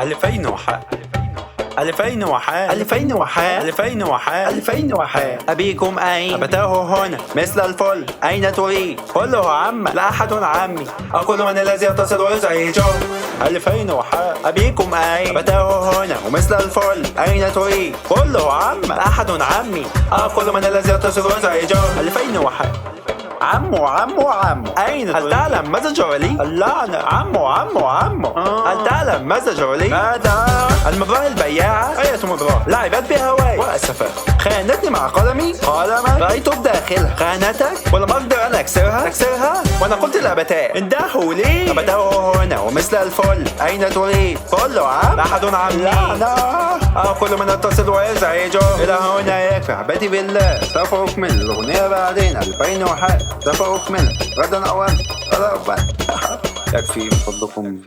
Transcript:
2001 2001 2001 2001 2001 أبيكم أين؟ أبتاه هنا مثل الفل. أين تريد؟ كله عم لا أحد عمي. أقول من الذي يتصل ويزعجه. 2001 أبيكم أين؟ أبتاه هنا ومثل الفل. أين تريد؟ كله عم لا أحد عمي. أقول من الذي يتصل ويزعجه. 2001 عمو أين هل تعلم ماذا جرى لي؟ اللعنة عمو هل تعلم ماذا جرى لي؟ ماذا؟ المباراة البياعة أية مباراة لعبت بهواي وأسفة خانتني مع قلمي رأيت بداخلها خانتك ولم أقدر أن أكسرها وأنا قلت لأبتاه اندهوا لي. أبتاه هنا ومثل الفل. أين تريد؟ كله عم أحد عمي. لعنة أقول من اتصل ويزعجه. إلى هنا يكفي أحبتي بالله. سوف أكمل الأغنية بعدين. 2001 سوف أكمل غدا أو يكفي من فضلكم.